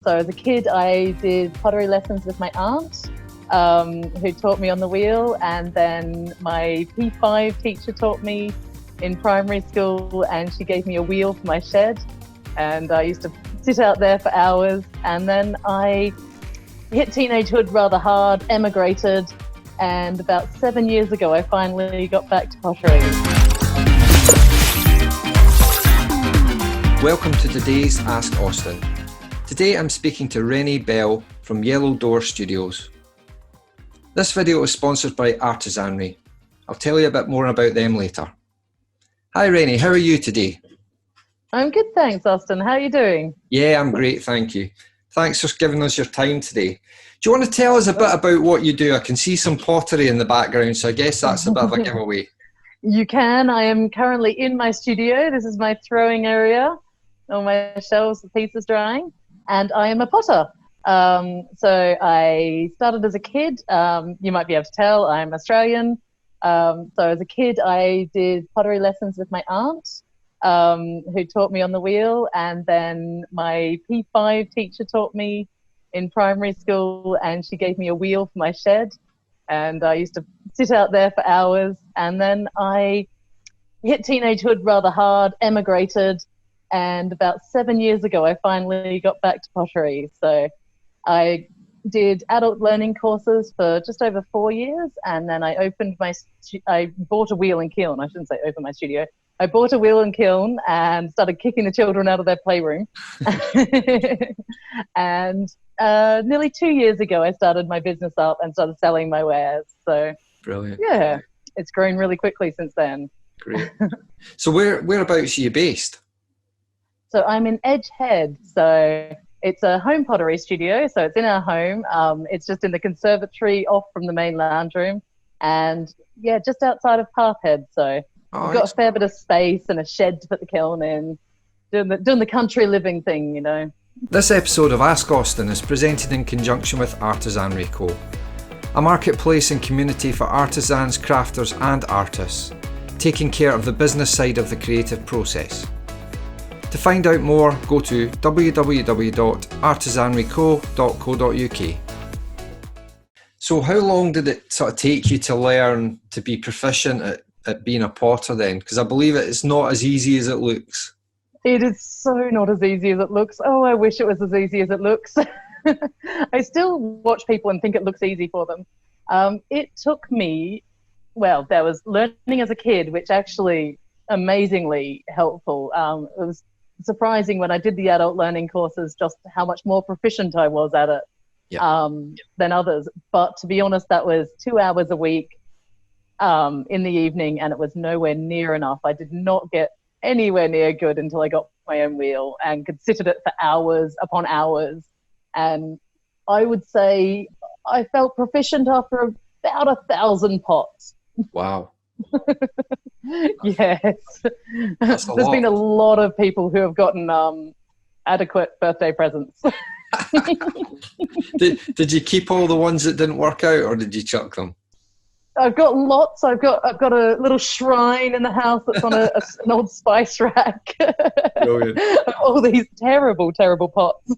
So as a kid, I did pottery lessons with my aunt, who taught me on the wheel, and then my P5 teacher taught me in primary school, and she gave me a wheel for my shed, and I used to sit out there for hours. And then I hit teenagehood rather hard, emigrated, and about 7 years ago, I finally got back to pottery. Welcome to today's Ask Austin. Today I'm speaking to Renae Bell from Yellow Door Studios. This video is sponsored by Artisanry. I'll tell you a bit more about them later. Hi Renae, how are you today? I'm good, thanks, Austin. How are you doing? Yeah, I'm great, thank you. Thanks for giving us your time today. Do you want to tell us a bit about what you do? I can see some pottery in the background, so I guess that's a bit of a giveaway. You can. I am currently in my studio. This is my throwing area. All my shelves, the pieces drying. And I am a potter. So I started as a kid. You might be able to tell I'm Australian. So as a kid, I did pottery lessons with my aunt, who taught me on the wheel. And then my P5 teacher taught me in primary school, and she gave me a wheel for my shed. And I used to sit out there for hours. And then I hit teenagehood rather hard, emigrated. And about 7 years ago, I finally got back to pottery. So I did adult learning courses for just over 4 years. And then I bought a wheel and kiln. I shouldn't say opened my studio. I bought a wheel and kiln and started kicking the children out of their playroom. And nearly 2 years ago, I started my business up and started selling my wares. So Brilliant. Yeah, it's grown really quickly since then. Great. So whereabouts are you based? So I'm in Edgehead. So it's a home pottery studio. So it's in our home. It's just in the conservatory off from the main lounge room. And yeah, just outside of Parkhead. So we've got a fair bit of space and a shed to put the kiln in, doing the country living thing, you know. This episode of Ask Austin is presented in conjunction with Artisanry Co, a marketplace and community for artisans, crafters and artists, taking care of the business side of the creative process. To find out more, go to www.artisanryco.co.uk. So how long did it sort of take you to learn to be proficient at being a potter then? Because I believe it's not as easy as it looks. It is so not as easy as it looks. Oh, I wish it was as easy as it looks. I still watch people and think it looks easy for them. It took me, there was learning as a kid, which actually amazingly helpful. It was surprising when I did the adult learning courses just how much more proficient I was at it than others. But to be honest, that was 2 hours a week in the evening, and it was nowhere near enough. I did not get anywhere near good until I got my own wheel and could sit at it for hours upon hours. And I would say I felt proficient after about 1,000 pots. Wow. Yes. There's been a lot of people who have gotten adequate birthday presents. Did you keep all the ones that didn't work out, or did you chuck them? I've got lots. I've got a little shrine in the house that's on an old spice rack. Brilliant. All these terrible, terrible pots.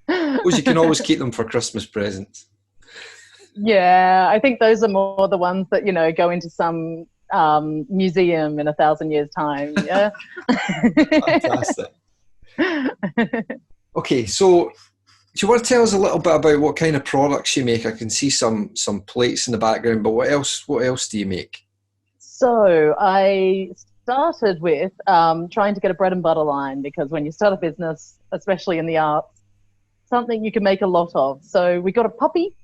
Well, you can always keep them for Christmas presents. Yeah, I think those are more the ones that, go into some museum in 1,000 years' time. Yeah. Fantastic. Okay, so do you want to tell us a little bit about what kind of products you make? I can see some plates in the background, but what else do you make? So I started with trying to get a bread and butter line, because when you start a business, especially in the arts, something you can make a lot of. So we got a puppy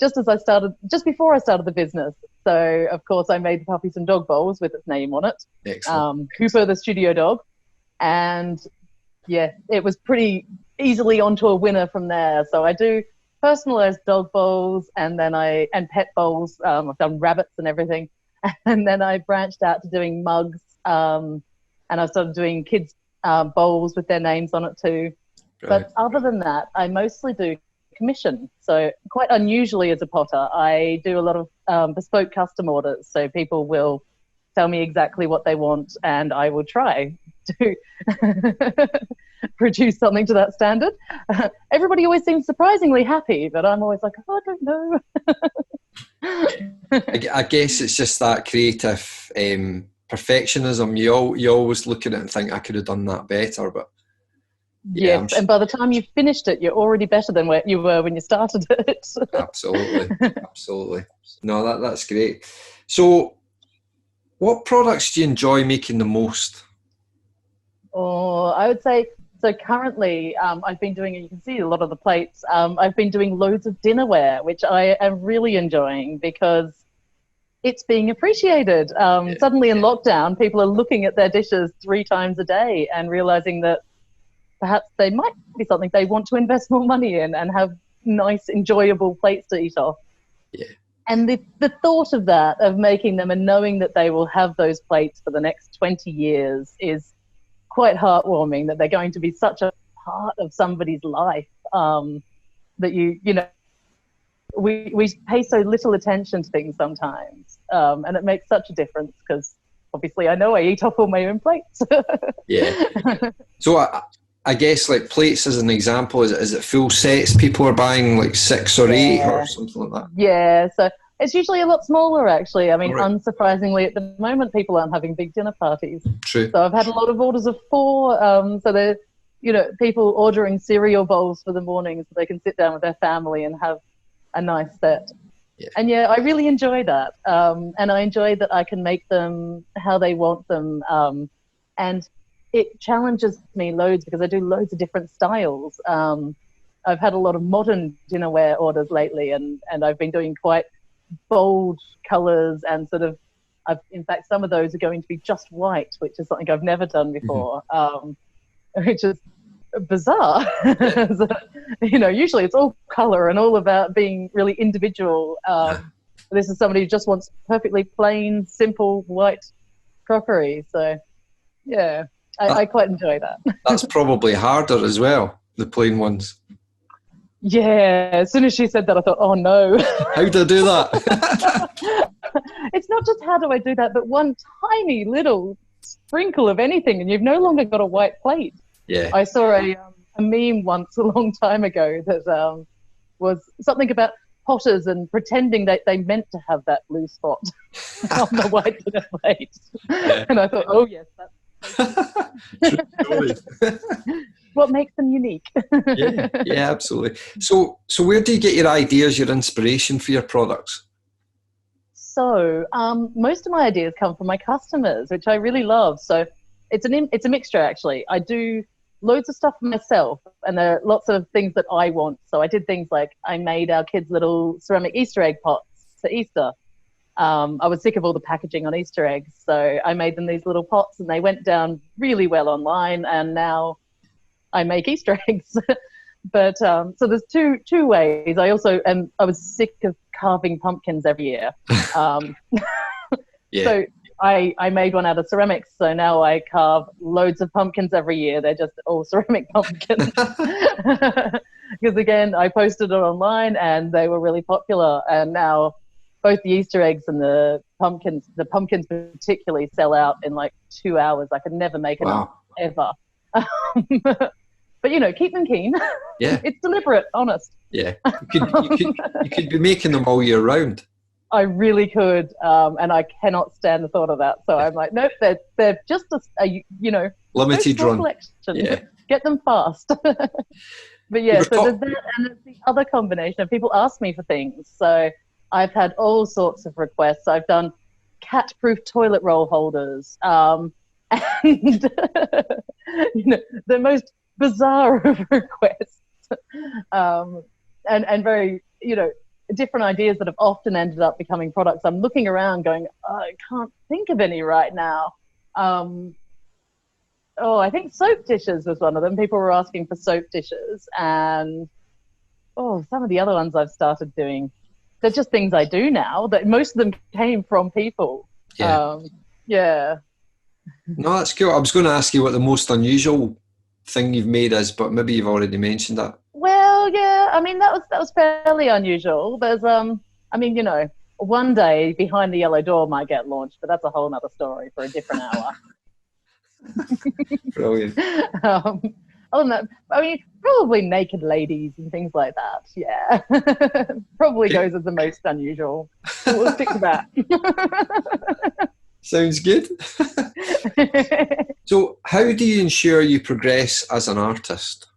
just before I started the business. So of course I made the puppy some dog bowls with its name on it. Excellent. Cooper the studio dog. And yeah, it was pretty easily onto a winner from there. So I do personalized dog bowls and pet bowls. I've done rabbits and everything. And then I branched out to doing mugs. And I started doing kids bowls with their names on it too. Brilliant. But other than that, I mostly do commission. So quite unusually as a potter, I do a lot of bespoke custom orders. So people will tell me exactly what they want and I will try to produce something to that standard. Everybody always seems surprisingly happy, but I'm always like, oh, I don't know. I guess it's just that creative perfectionism. You always look at it and think, I could have done that better, but yeah, yes, and by the time you've finished it, you're already better than where you were when you started it. Absolutely. No, that's great. So, what products do you enjoy making the most? Oh, I would say, so currently I've been doing, you can see a lot of the plates, I've been doing loads of dinnerware, which I am really enjoying because it's being appreciated. Suddenly in lockdown, people are looking at their dishes 3 times a day and realizing that perhaps they might be something they want to invest more money in and have nice, enjoyable plates to eat off. Yeah. And the thought of that, of making them and knowing that they will have those plates for the next 20 years is quite heartwarming, that they're going to be such a part of somebody's life, that you know, we pay so little attention to things sometimes, and it makes such a difference because obviously I know I eat off all my own plates. Yeah. So I guess like plates as an example, is it full sets people are buying, like 6 or 8 or something like that? Yeah, so it's usually a lot smaller actually. I mean, unsurprisingly at the moment people aren't having big dinner parties. True. So I've had a lot of orders of 4, so they're, you know, people ordering cereal bowls for the morning so they can sit down with their family and have a nice set. Yeah. And yeah, I really enjoy that. And I enjoy that I can make them how they want them. And it challenges me loads because I do loads of different styles. I've had a lot of modern dinnerware orders lately, and I've been doing quite bold colors and sort of, in fact, some of those are going to be just white, which is something I've never done before, which is bizarre. So, you know, usually it's all color and all about being really individual. This is somebody who just wants perfectly plain, simple, white crockery. So, yeah. I quite enjoy that. That's probably harder as well, the plain ones. Yeah, as soon as she said that, I thought, oh no. How do I do that? It's not just how do I do that, but one tiny little sprinkle of anything and you've no longer got a white plate. Yeah. I saw a meme once a long time ago that was something about potters and pretending that they meant to have that blue spot on the white dinner plate. Yeah. And I thought, oh yes, that's what makes them unique. yeah, absolutely. So where do you get your ideas, your inspiration for your products? So most of my ideas come from my customers, which I really love. So it's a mixture actually. I do loads of stuff for myself, and there are lots of things that I want. So I did things like I made our kids little ceramic Easter egg pots for Easter. I was sick of all the packaging on Easter eggs, so I made them these little pots, and they went down really well online, and now I make Easter eggs. But so there's two ways. I was sick of carving pumpkins every year. Yeah. So I made one out of ceramics, so now I carve loads of pumpkins every year. They're just all ceramic pumpkins. Because again, I posted it online and they were really popular, and now both the Easter eggs and the pumpkins particularly sell out in like 2 hours. I could never make enough ever. But you know, keep them keen. Yeah. It's deliberate, honest. Yeah. You could be making them all year round. I really could, and I cannot stand the thought of that. So I'm like, nope, they're just a limited run. Collection. Yeah. Get them fast. But yeah, so there's that, and there's the other combination of people ask me for things. So I've had all sorts of requests. I've done cat-proof toilet roll holders, and the most bizarre of requests, and very different ideas that have often ended up becoming products. I'm looking around, going, I can't think of any right now. I think soap dishes was one of them. People were asking for soap dishes, and some of the other ones I've started doing. They're just things I do now, that most of them came from people. Yeah. Yeah. No, that's cool. I was going to ask you what the most unusual thing you've made is, but maybe you've already mentioned that. Well, yeah. I mean, that was fairly unusual. There's, one day Behind the Yellow Door might get launched, but that's a whole other story for a different hour. Brilliant. other than that, I mean, probably naked ladies and things like that. Yeah, probably goes as the most unusual. We'll stick to that. Sounds good. So how do you ensure you progress as an artist?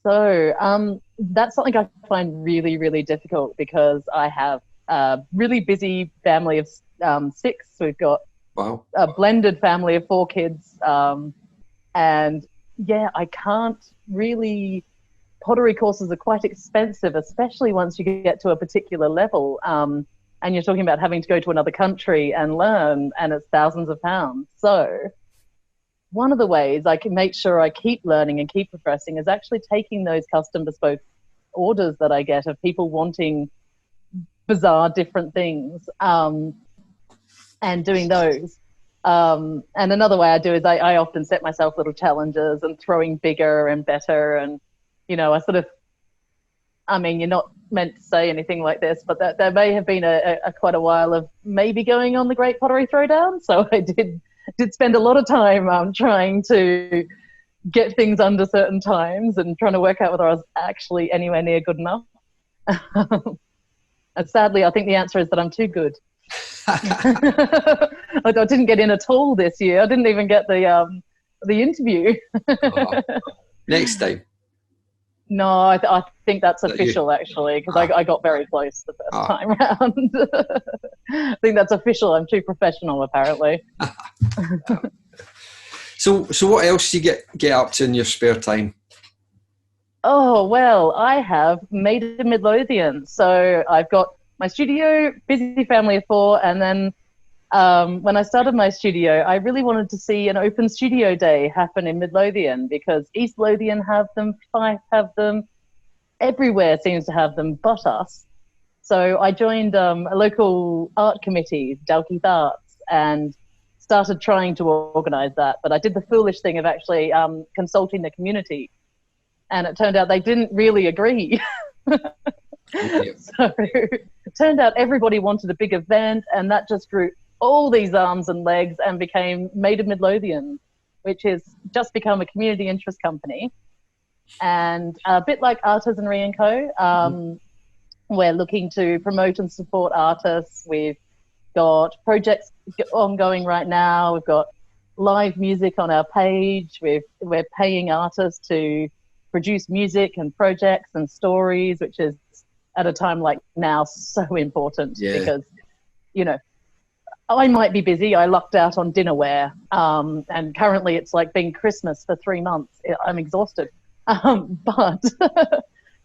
So that's something I find really, really difficult because I have a really busy family of 6. We've got a blended family of 4 kids. And yeah, I can't really, pottery courses are quite expensive, especially once you get to a particular level. And you're talking about having to go to another country and learn, and it's thousands of pounds. So one of the ways I can make sure I keep learning and keep progressing is actually taking those custom bespoke orders that I get of people wanting bizarre different things, and doing those. And another way I do is I often set myself little challenges and throwing bigger and better. And, you know, I mean, you're not meant to say anything like this, but there may have been a quite a while of maybe going on the Great Pottery Throwdown. So I did spend a lot of time trying to get things under certain times and trying to work out whether I was actually anywhere near good enough. And sadly, I think the answer is that I'm too good. I didn't get in at all this year. I didn't even get the interview. Next time. No, I think that's official, actually, because I got very close the first time round. I think that's official. I'm too professional, apparently. So what else do you get up to in your spare time? Oh, well, I have made a Midlothian. So I've got my studio, busy family of 4, and then when I started my studio, I really wanted to see an open studio day happen in Midlothian because East Lothian have them, Fife have them, everywhere seems to have them but us. So I joined a local art committee, Dalkeith Arts, and started trying to organise that. But I did the foolish thing of actually consulting the community, and it turned out they didn't really agree. So it turned out everybody wanted a big event, and that just grew all these arms and legs and became Made of Midlothian, which has just become a community interest company. And a bit like Artisanry Co, we're looking to promote and support artists. We've got projects ongoing right now. We've got live music on our page. We're paying artists to produce music and projects and stories, which is at a time like now so important because, you know, I might be busy. I lucked out on dinnerware, and currently it's like being Christmas for 3 months. I'm exhausted. But a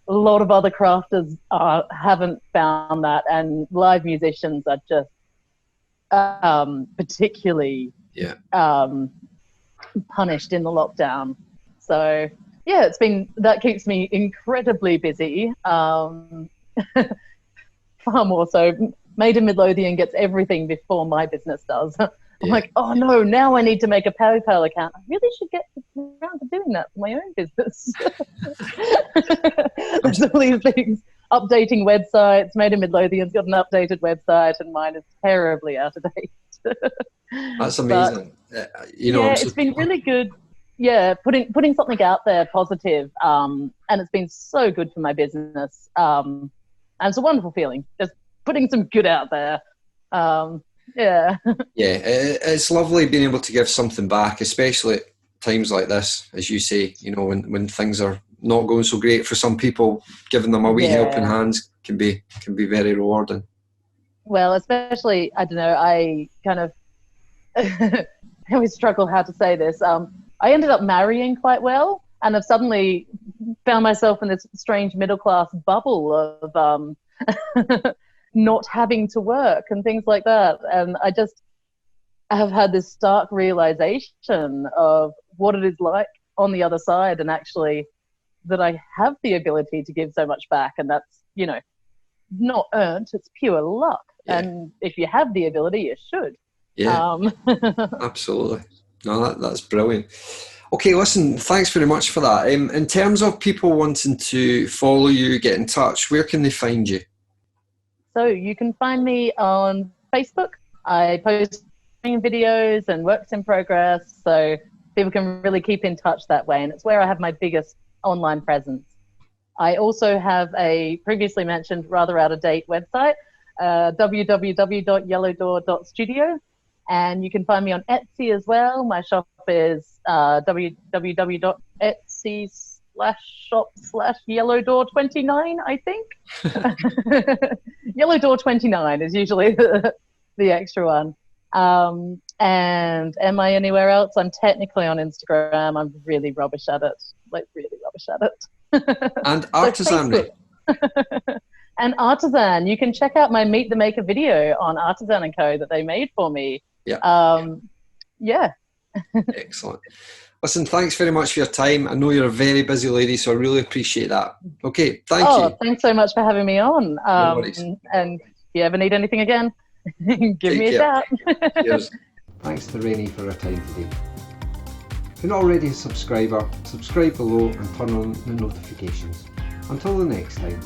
lot of other crafters haven't found that, and live musicians are just particularly punished in the lockdown. So yeah, that keeps me incredibly busy. Far more so. Made in Midlothian gets everything before my business does. I'm like, oh no, now I need to make a PayPal account. I really should get around to doing that for my own business. There's all these things, updating websites. Made in Midlothian's got an updated website, and mine is terribly out of date. That's amazing. But, it's been really good. Yeah, putting something out there positive, and it's been so good for my business. And it's a wonderful feeling. Just putting some good out there. It's lovely being able to give something back, especially at times like this, as you say, you know, when things are not going so great for some people, giving them a wee helping hands can be very rewarding. Well, especially, I don't know, I kind of I always struggle how to say this. I ended up marrying quite well, and I've suddenly found myself in this strange middle class bubble of not having to work and things like that. And I have had this stark realization of what it is like on the other side, and actually that I have the ability to give so much back, and that's, you know, not earned, it's pure luck. And if you have the ability, you should. Absolutely. No, that's brilliant. Okay, listen, thanks very much for that. In terms of people wanting to follow you, get in touch, where can they find you? So you can find me on Facebook. I post videos and works in progress. So people can really keep in touch that way. And it's where I have my biggest online presence. I also have a previously mentioned, rather out-of-date website, www.yellowdoor.studio. And you can find me on Etsy as well. My shop is www.etsy.shop/yellowdoor29, I think. Yellowdoor29 is usually the extra one. And am I anywhere else? I'm technically on Instagram. I'm really rubbish at it. Like, really rubbish at it. And Artisanry. And Artisan. You can check out my Meet the Maker video on Artisanry Co that they made for me. Yeah. Yeah. Excellent. Listen, thanks very much for your time. I know you're a very busy lady, so I really appreciate that. Okay, thank you. Thanks so much for having me on. No worries. And if you ever need anything again, give me a shout. Cheers. Thanks to Renae for her time today. If you're not already a subscriber, subscribe below and turn on the notifications. Until the next time.